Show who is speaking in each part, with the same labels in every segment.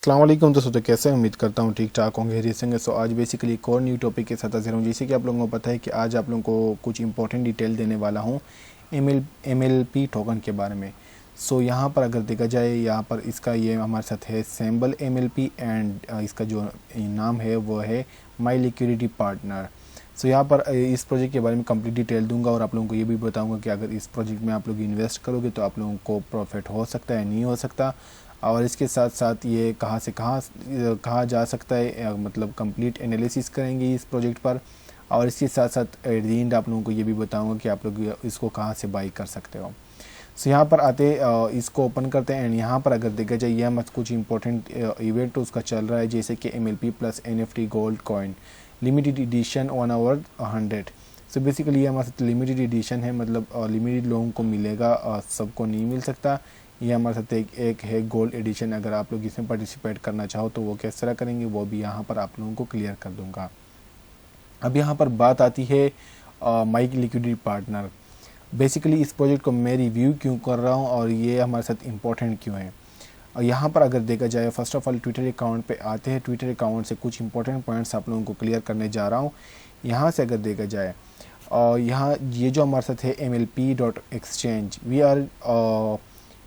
Speaker 1: अस्सलाम वालेकुम दोस्तों, तो कैसे हैं? उम्मीद करता हूँ ठीक ठाक होंगे, खैरियत से होंगे। सो आज बेसिकली एक और न्यू टॉपिक के साथ हाजिर हूँ। जैसे कि आप लोगों को पता है कि आज आप लोगों को कुछ इंपॉर्टेंट डिटेल देने वाला हूँ एम एल पी टोकन के बारे में। सो यहाँ पर अगर देखा जाए, यहाँ पर इसका ये हमारे साथ है symbol M L P and इसका जो नाम है वो है माई लिक्विडिटी पार्टनर। सो यहाँ पर इस प्रोजेक्ट के बारे में कंप्लीट डिटेल दूंगा और आप लोगों को ये भी बताऊंगा कि अगर इस प्रोजेक्ट में आप लोग इन्वेस्ट करोगे तो आप लोगों को प्रॉफिट हो सकता है, नहीं हो सकता, और इसके साथ साथ ये कहाँ से कहाँ जा सकता है, मतलब कंप्लीट एनालिसिस करेंगे इस प्रोजेक्ट पर। और इसके साथ साथ एट द एंड आप लोगों को ये भी बताऊंगा कि आप लोग इसको कहाँ से बाई कर सकते हो। सो यहाँ पर आते इसको ओपन करते हैं एंड यहाँ पर अगर देखा जाए यह मत कुछ इंपॉर्टेंट इवेंट उसका चल रहा है, जैसे कि MLP plus NFT gold coin limited edition 1/100। So basically ये हमारे साथ लिमिटेड एडिशन है, मतलब लिमिटेड लोगों को मिलेगा, सबको नहीं मिल सकता। ये हमारे साथ एक है गोल्ड एडिशन। अगर आप लोग इसमें पार्टिसिपेट करना चाहो तो वो किस तरह करेंगे वो भी यहाँ पर आप लोगों को क्लियर कर दूंगा। अब यहाँ पर बात आती है माइक लिक्विडिटी पार्टनर। बेसिकली इस प्रोजेक्ट को मैं रिव्यू क्यों कर रहा हूँ और ये हमारे साथ इम्पोर्टेंट क्यों है। और यहाँ पर अगर देखा जाए, first of all Twitter account पे आते हैं। ट्विटर अकाउंट से कुछ इंपॉर्टेंट पॉइंट्स आप लोगों को क्लियर करने जा रहा हूँ। यहाँ से अगर देखा जाए, और यहाँ ये जो हमारे साथ है MLP.exchange,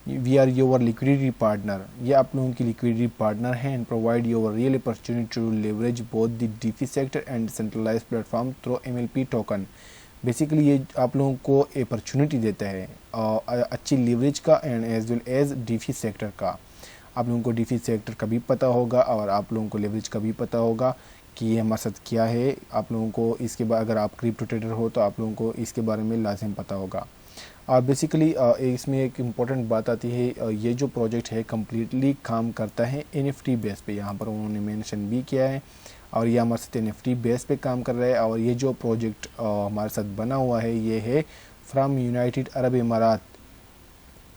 Speaker 1: we are your liquidity partner. ये आप लोगों की लिक्विडिटी पार्टनर है and provide your real opportunity to leverage both the DeFi sector and centralize platform through MLP token. Basically ये आप लोगों को अपॉर्चुनिटी देता है अच्छी लीवरेज का and as well as DeFi sector का। आप लोगों को डीफी सेक्टर का भी पता होगा और आप लोगों को लेवरेज का भी पता होगा कि ये हमारे साथ क्या है। आप लोगों को इसके बाद अगर आप क्रिप्टो ट्रेडर हो तो आप लोगों को इसके बारे में लाजिम पता होगा। और बेसिकली इसमें एक इम्पॉर्टेंट बात आती है, ये जो प्रोजेक्ट है कम्प्लीटली काम करता है NFT बेस पे। यहाँ पर उन्होंने मेंशन भी किया है और ये हमारे साथ NFT बेस पे काम कर रहा है। और ये जो प्रोजेक्ट हमारे साथ बना हुआ है ये है फ्रॉम यूनाइटेड अरब इमारात।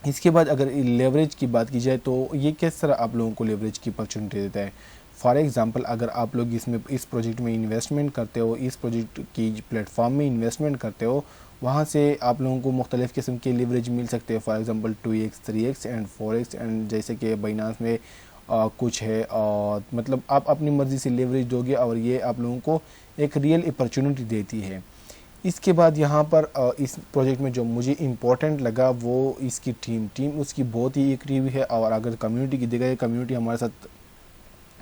Speaker 1: इसके बाद अगर लेवरेज की बात की जाए तो ये किस तरह आप लोगों को लेवरेज की अपॉर्चुनिटी देता है। फॉर एग्ज़ाम्पल अगर आप लोग इस प्रोजेक्ट में इन्वेस्टमेंट करते हो, इस प्रोजेक्ट की प्लेटफॉर्म में इन्वेस्टमेंट करते हो, वहाँ से आप लोगों को मुख्तलिफ़ किस्म के लेवरेज मिल सकते हैं। For example 2x 3x and 4x and जैसे कि बाइनांस में कुछ है, मतलब आप अपनी मर्ज़ी से लेवरेज दोगे और ये आप लोगों को एक रियल अपॉर्चुनिटी देती है। इसके बाद यहाँ पर इस प्रोजेक्ट में जो मुझे इम्पोर्टेंट लगा वो इसकी टीम उसकी बहुत ही एक्टिव है। और अगर कम्युनिटी की देखा जाए, कम्युनिटी हमारे साथ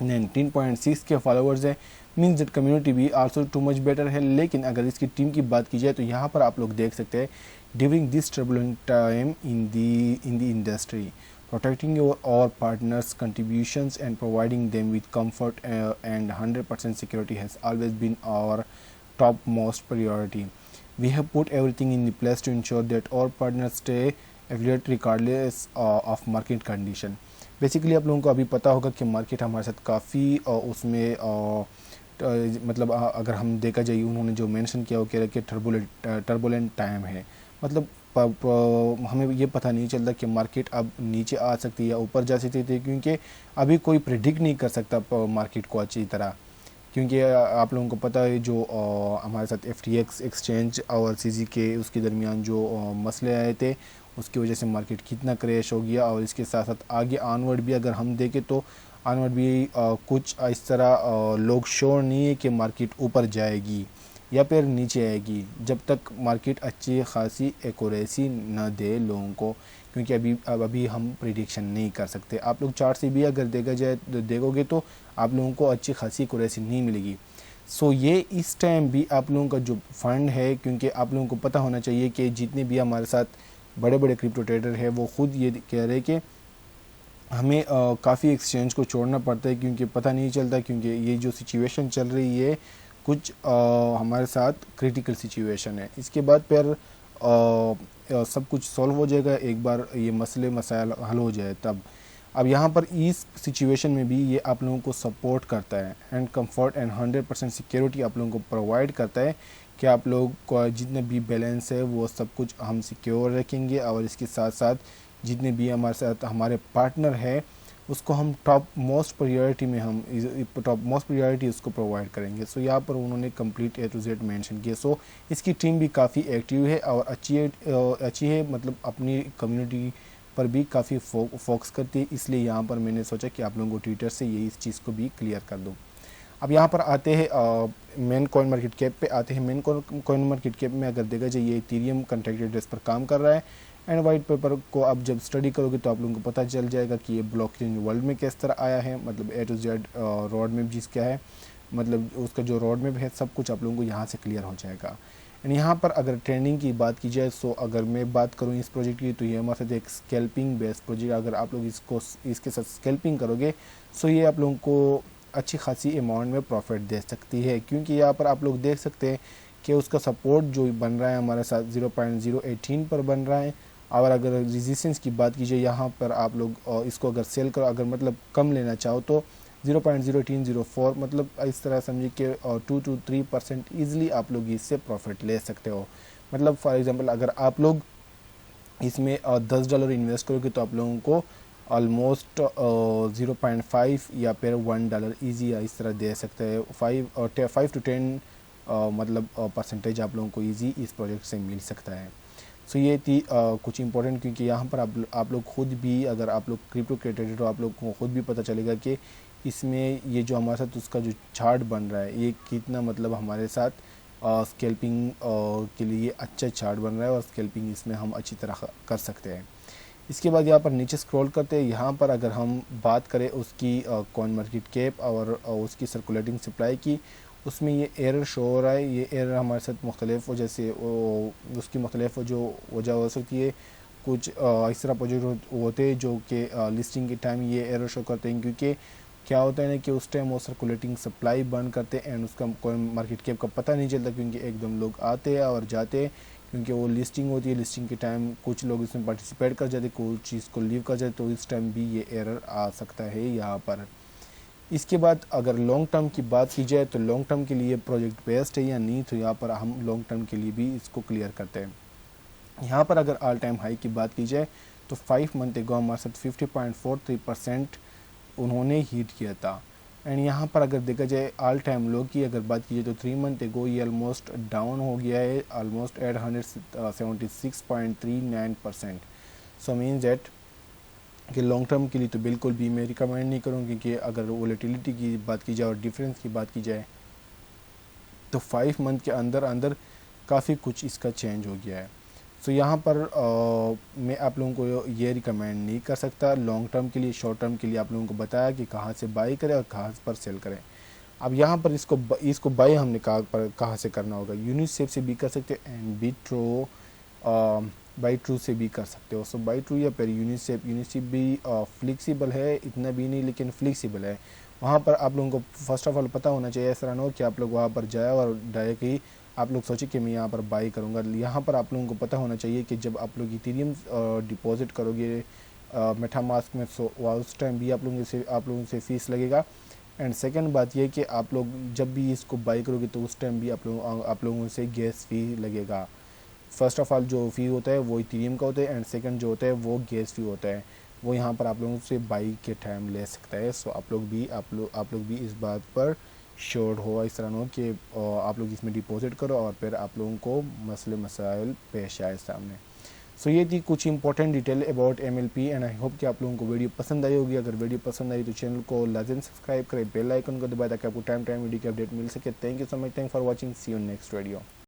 Speaker 1: 19.6 के फॉलोअर्स है, मीन्स दैट कम्युनिटी भी आल्सो टू मच बेटर है। लेकिन अगर इसकी टीम की बात की जाए तो यहाँ पर आप लोग देख सकते हैं, during this turbulent time in the industry protecting our partners' contributions and providing them with comfort and 100% security has always been our topmost priority. We have put everything in place to ensure that our partners stay affiliate regardless of market condition. Basically आप लोगों को अभी पता होगा कि market हमारे साथ काफ़ी उसमें मतलब अगर हम देखा जाए, उन्होंने जो मेंशन किया वो कह रहा है कि टर्बुलेंट टाइम है। मतलब हमें ये पता नहीं चलता कि मार्केट अब नीचे आ सकती है या ऊपर जा सकती है, क्योंकि अभी कोई प्रिडिक्ट नहीं कर सकता मार्केट को अच्छी तरह। क्योंकि आप लोगों को पता है जो हमारे साथ FTX एक्सचेंज और CZ के उसके दरमियान जो मसले आए थे उसकी वजह से मार्केट कितना क्रैश हो गया। और इसके साथ साथ आगे ऑनवर्ड भी अगर हम देखें तो ऑनवर्ड भी कुछ इस तरह लोग श्योर नहीं है कि मार्केट ऊपर जाएगी या फिर नीचे आएगी, जब तक मार्केट अच्छी खासी एक्यूरेसी न दे लोगों को, क्योंकि अभी हम प्रिडिक्शन नहीं कर सकते। आप लोग चार्ट से भी अगर देखोगे तो आप लोगों को अच्छी खासी एक्यूरेसी नहीं मिलेगी। सो ये इस टाइम भी आप लोगों का जो फंड है, क्योंकि आप लोगों को पता होना चाहिए कि जितने भी हमारे साथ बड़े बड़े क्रिप्टो ट्रेडर हैं वो खुद ये कह रहे हैं कि हमें काफ़ी एक्सचेंज को छोड़ना पड़ता है, क्योंकि पता नहीं चलता, क्योंकि ये जो सिचुएशन चल रही है कुछ हमारे साथ क्रिटिकल सिचुएशन है। इसके बाद फिर सब कुछ सॉल्व हो जाएगा एक बार ये मसले मसाइल हल हो जाए तब। अब यहाँ पर इस सिचुएशन में भी ये आप लोगों को सपोर्ट करता है एंड कंफर्ट एंड 100% सिक्योरिटी आप लोगों को प्रोवाइड करता है कि आप लोग को जितने भी बैलेंस है वो सब कुछ हम सिक्योर रखेंगे। और इसके साथ साथ जितने भी हमारे साथ हमारे पार्टनर है उसको हम टॉप मोस्ट प्रायोरिटी उसको प्रोवाइड करेंगे। सो यहाँ पर उन्होंने complete A to Z mention किया। सो इसकी टीम भी काफ़ी एक्टिव है और अच्छी है, मतलब अपनी कम्युनिटी पर भी काफ़ी फोकस करती है, इसलिए यहाँ पर मैंने सोचा कि आप लोगों को ट्विटर से यही इस चीज़ को भी क्लियर कर दूँ। अब यहाँ पर आते हैं मेन कॉइन मार्केट कैप पे आते हैं। मेन कॉइन मार्केट कैप में अगर देखा जाए ये इथेरियम कॉन्ट्रैक्ट एड्रेस पर काम कर रहा है, एंड वाइट पेपर को आप जब स्टडी करोगे तो आप लोगों को पता चल जाएगा कि ये ब्लॉकचेन वर्ल्ड में किस तरह आया है, मतलब A to Z road map जिस क्या है, मतलब उसका जो रोड मैप है सब कुछ आप लोगों को यहाँ से क्लियर हो जाएगा। एंड यहाँ पर अगर ट्रेंडिंग की बात की जाए, सो अगर मैं बात करूँ इस प्रोजेक्ट की, तो ये हमारे साथ एक स्कैल्पिंग बेस्ड प्रोजेक्ट, अगर आप लोग इसके साथ स्कैल्पिंग करोगे सो ये आप लोगों को अच्छी खासी अमाउंट में प्रॉफिट दे सकती है, क्योंकि यहाँ पर आप लोग देख सकते हैं कि उसका सपोर्ट जो बन रहा है हमारे साथ 0.018 पर बन रहा है। और अगर रेजिस्टेंस की बात कीजिए यहाँ पर आप लोग इसको अगर सेल करो, अगर मतलब कम लेना चाहो तो 0.0304, मतलब इस तरह समझिए कि 2 to 3% ईजिली आप लोग इससे प्रॉफिट ले सकते हो। मतलब फॉर एग्जांपल अगर आप लोग इसमें $10 इन्वेस्ट करोगे तो आप लोगों को ऑलमोस्ट 0.5 या फिर $1 ईजी इस तरह दे सकते हैं। 5 to 10 मतलब परसेंटेज आप लोगों को ईजी इस प्रोजेक्ट से मिल सकता है। सो ये थी कुछ इंपॉर्टेंट, क्योंकि यहाँ पर आप लोग खुद भी, अगर आप लोग क्रिप्टो क्रिएटर हो, आप लोग को खुद भी पता चलेगा कि इसमें ये जो हमारे साथ उसका जो चार्ट बन रहा है ये कितना मतलब हमारे साथ स्कैल्पिंग के लिए अच्छा चार्ट बन रहा है, और स्कैल्पिंग इसमें हम अच्छी तरह कर सकते हैं। इसके बाद यहाँ पर नीचे स्क्रॉल करते हैं, यहाँ पर अगर हम बात करें उसकी कॉइन मार्केट कैप और उसकी सर्कुलेटिंग सप्लाई की, उसमें ये एरर शो हो रहा है। ये एरर हमारे साथ मुख्तलिफ वजह से उसकी मुख्तलिफ जो वजह हो सकती है। कुछ इस तरह प्रोजेक्ट होते हैं जो कि लिस्टिंग के टाइम ये एरर शो करते हैं, क्योंकि क्या होता है ना कि उस टाइम वो सर्कुलेटिंग सप्लाई बंद करते हैं एंड उसका कोई मार्केट कैप का पता नहीं चलता, क्योंकि एकदम लोग आते हैं और जाते हैं, क्योंकि वो लिस्टिंग होती है। लिस्टिंग के टाइम कुछ लोग इसमें पार्टिसिपेट कर जाते, कुछ चीज़ को लीव कर जाते, तो इस टाइम भी ये एरर आ सकता है यहाँ पर। इसके बाद अगर लॉन्ग टर्म की बात की जाए तो लॉन्ग टर्म के लिए प्रोजेक्ट बेस्ट है या नहीं, तो यहाँ पर हम लॉन्ग टर्म के लिए भी इसको क्लियर करते हैं। यहाँ पर अगर ऑल टाइम हाई की बात की जाए तो 5 मंथ एगो हमारे साथ 50.43% उन्होंने हीट किया था। एंड यहाँ पर अगर देखा जाए ऑल टाइम लो की अगर बात की जाए तो 3 मंथ एगो ये ऑलमोस्ट डाउन हो गया है, ऑलमोस्ट 876.39%। सो मीन्स दैट कि लॉन्ग टर्म के लिए तो बिल्कुल भी मैं रिकमेंड नहीं करूँगी, क्योंकि अगर वोलेटिलिटी की बात की जाए और डिफरेंस की बात की जाए तो 5 मंथ के अंदर अंदर काफ़ी कुछ इसका चेंज हो गया है। सो यहाँ पर मैं आप लोगों को ये रिकमेंड नहीं कर सकता लॉन्ग टर्म के लिए। शॉर्ट टर्म के लिए आप लोगों को बताया कि कहाँ से बाई करें और कहाँ पर सेल करें। अब यहाँ पर इसको बाई हमने कहाँ से करना होगा, यूनिसेफ से भी कर सकते हैं एंड बिट्रो बाई ट्रू से भी कर सकते हो। सो बाई ट्रू या फिर यूनिसेफ भी फ्लेक्सिबल है, इतना भी नहीं लेकिन फ्लेक्सिबल है। वहाँ पर आप लोगों को फर्स्ट ऑफ ऑल पता होना चाहिए, ऐसा ना हो कि आप लोग वहाँ पर जाए और डायरेक्ट ही आप लोग सोचे कि मैं यहाँ पर बाई करूँगा। यहाँ पर आप लोगों को पता होना चाहिए कि जब आप लोग इथेरियम डिपॉजिट करोगे मेटामास्क में, सो उस टाइम भी आप लोगों से फ़ीस लगेगा। एंड सेकंड बात यह कि आप लोग जब भी इसको बाई करोगे तो उस टाइम भी आप लोगों से गैस फ़ी लगेगा। फर्स्ट ऑफ ऑल जो फ़ी होता है वो इथेरियम का होता है, एंड सेकंड जो होता है वो गैस फ़ी होता है, वो यहाँ पर आप लोगों से बाई के टाइम ले सकता है। सो आप लोग भी इस बात पर श्योर हो, इस तरह हो कि आप लोग इसमें डिपॉजिट करो और फिर आप लोगों को मसले मसाइल पेश आए सामने। सो ये थी कुछ important detail about MLP and I hope कि आप लोगों को वीडियो पसंद आई होगी। अगर वीडियो पसंद आई तो चैनल को लाजिम सब्सक्राइब करें, बेल आइकन को दबाएं ताकि आपको टाइम वीडियो की अपडेट मिल सके। Thank you so much, thank for watching, see you next video.